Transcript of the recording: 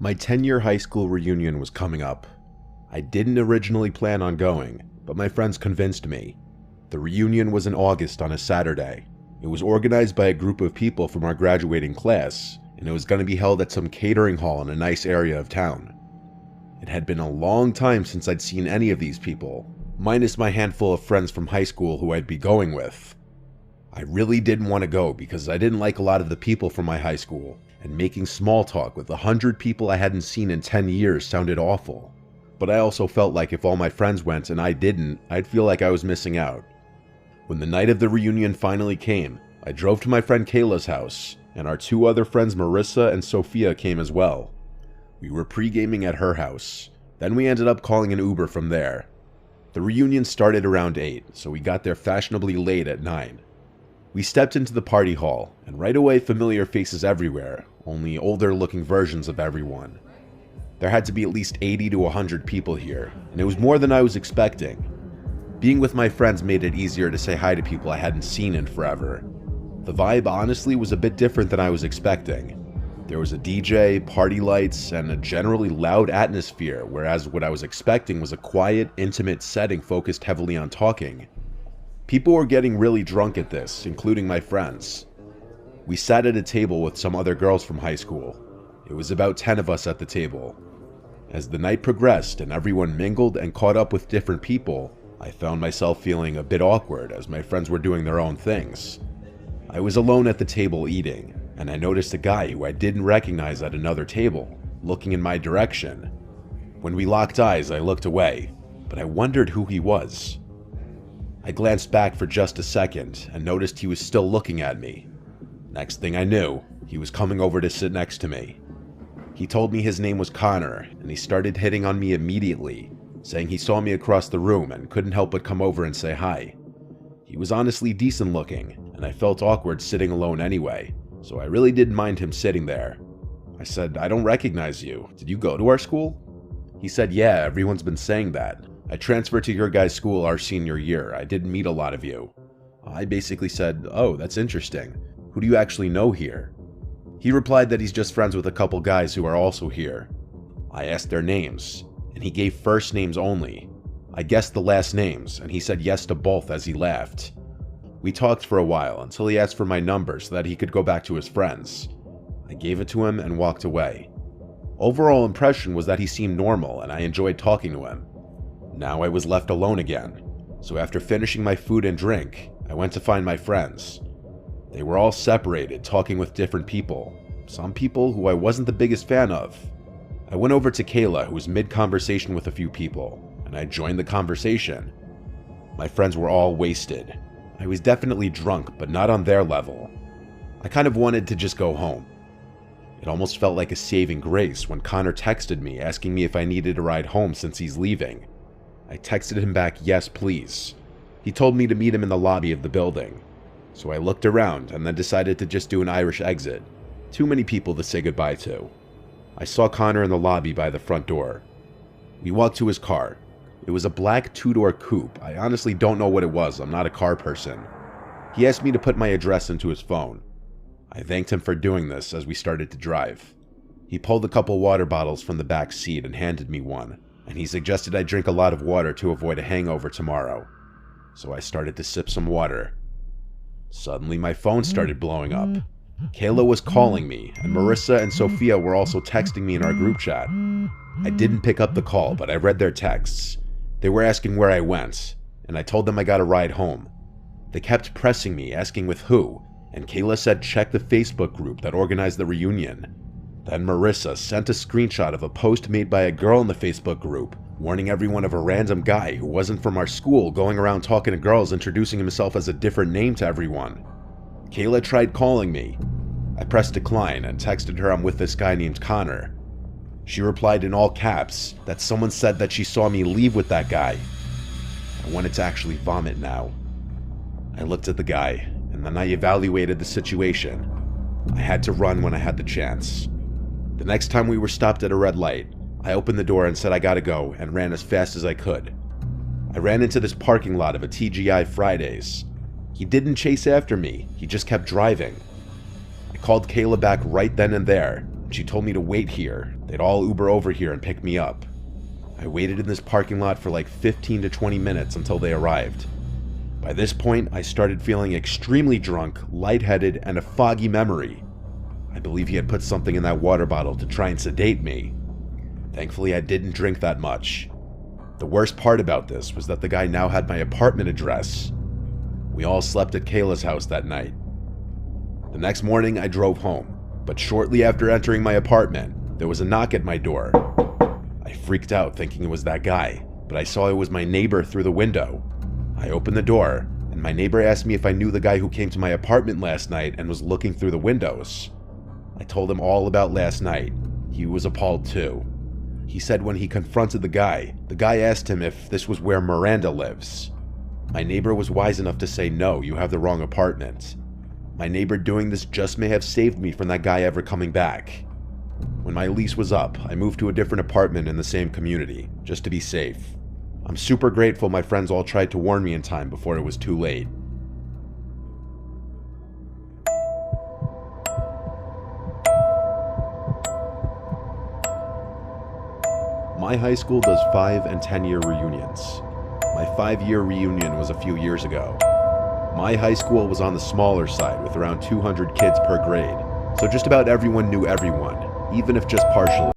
My 10-year high school reunion was coming up. I didn't originally plan on going, but my friends convinced me. The reunion was in August on a Saturday. It was organized by a group of people from our graduating class, and it was going to be held at some catering hall in a nice area of town. It had been a long time since I'd seen any of these people, minus my handful of friends from high school who I'd be going with. I really didn't want to go because I didn't like a lot of the people from my high school, and making small talk with 100 people I hadn't seen in 10 years sounded awful. But I also felt like if all my friends went and I didn't, I'd feel like I was missing out. When the night of the reunion finally came, I drove to my friend Kayla's house, and our two other friends Marissa and Sophia came as well. We were pre-gaming at her house, then we ended up calling an Uber from there. The reunion started around 8, so we got there fashionably late at 9. We stepped into the party hall, and right away familiar faces everywhere, only older looking versions of everyone. There had to be at least 80 to 100 people here, and it was more than I was expecting. Being with my friends made it easier to say hi to people I hadn't seen in forever. The vibe honestly was a bit different than I was expecting. There was a DJ, party lights, and a generally loud atmosphere, whereas what I was expecting was a quiet, intimate setting focused heavily on talking. People were getting really drunk at this, including my friends. We sat at a table with some other girls from high school. It was about 10 of us at the table. As the night progressed and everyone mingled and caught up with different people, I found myself feeling a bit awkward as my friends were doing their own things. I was alone at the table eating, and I noticed a guy who I didn't recognize at another table, looking in my direction. When we locked eyes, I looked away, but I wondered who he was. I glanced back for just a second and noticed he was still looking at me. Next thing I knew, he was coming over to sit next to me. He told me his name was Connor, and he started hitting on me immediately, saying he saw me across the room and couldn't help but come over and say hi. He was honestly decent looking, and I felt awkward sitting alone anyway, so I really didn't mind him sitting there. I said, "I don't recognize you. Did you go to our school?" He said, "Yeah, everyone's been saying that. I transferred to your guys' school our senior year. I didn't meet a lot of you." I basically said, "Oh, that's interesting. Who do you actually know here?" He replied that he's just friends with a couple guys who are also here. I asked their names, and he gave first names only. I guessed the last names, and he said yes to both as he laughed. We talked for a while until he asked for my number so that he could go back to his friends. I gave it to him and walked away. Overall impression was that he seemed normal and I enjoyed talking to him. Now I was left alone again, so after finishing my food and drink, I went to find my friends. They were all separated, talking with different people, some people who I wasn't the biggest fan of. I went over to Kayla, who was mid-conversation with a few people, and I joined the conversation. My friends were all wasted. I was definitely drunk, but not on their level. I kind of wanted to just go home. It almost felt like a saving grace when Connor texted me asking me if I needed a ride home since he's leaving. I texted him back, "Yes, please." He told me to meet him in the lobby of the building. So I looked around and then decided to just do an Irish exit. Too many people to say goodbye to. I saw Connor in the lobby by the front door. We walked to his car. It was a black two-door coupe. I honestly don't know what it was. I'm not a car person. He asked me to put my address into his phone. I thanked him for doing this as we started to drive. He pulled a couple water bottles from the back seat and handed me one, and he suggested I drink a lot of water to avoid a hangover tomorrow. So I started to sip some water. Suddenly my phone started blowing up. Kayla was calling me, and Marissa and Sophia were also texting me in our group chat. I didn't pick up the call, but I read their texts. They were asking where I went, and I told them I got a ride home. They kept pressing me, asking with who, and Kayla said check the Facebook group that organized the reunion. Then Marissa sent a screenshot of a post made by a girl in the Facebook group, warning everyone of a random guy who wasn't from our school going around talking to girls introducing himself as a different name to everyone. Kayla tried calling me. I pressed decline and texted her I'm with this guy named Connor. She replied in all caps that someone said that she saw me leave with that guy. I wanted to actually vomit now. I looked at the guy, and then I evaluated the situation. I had to run when I had the chance. The next time we were stopped at a red light, I opened the door and said I gotta go and ran as fast as I could. I ran into this parking lot of a TGI Fridays. He didn't chase after me, he just kept driving. I called Kayla back right then and there, She told me to wait here. They'd all Uber over here and pick me up. I waited in this parking lot for like 15 to 20 minutes until they arrived. By this point, I started feeling extremely drunk, lightheaded, and a foggy memory. I believe he had put something in that water bottle to try and sedate me. Thankfully, I didn't drink that much. The worst part about this was that the guy now had my apartment address. We all slept at Kayla's house that night. The next morning, I drove home, but shortly after entering my apartment, there was a knock at my door. I freaked out thinking it was that guy, but I saw it was my neighbor through the window. I opened the door, and my neighbor asked me if I knew the guy who came to my apartment last night and was looking through the windows. I told him all about last night. He was appalled too. He said when he confronted the guy asked him if this was where Miranda lives. My neighbor was wise enough to say, "No, you have the wrong apartment." My neighbor doing this just may have saved me from that guy ever coming back. When my lease was up, I moved to a different apartment in the same community, just to be safe. I'm super grateful my friends all tried to warn me in time before it was too late. My high school does 5 and 10-year reunions. My 5-year reunion was a few years ago. My high school was on the smaller side with around 200 kids per grade, so just about everyone knew everyone, even if just partially.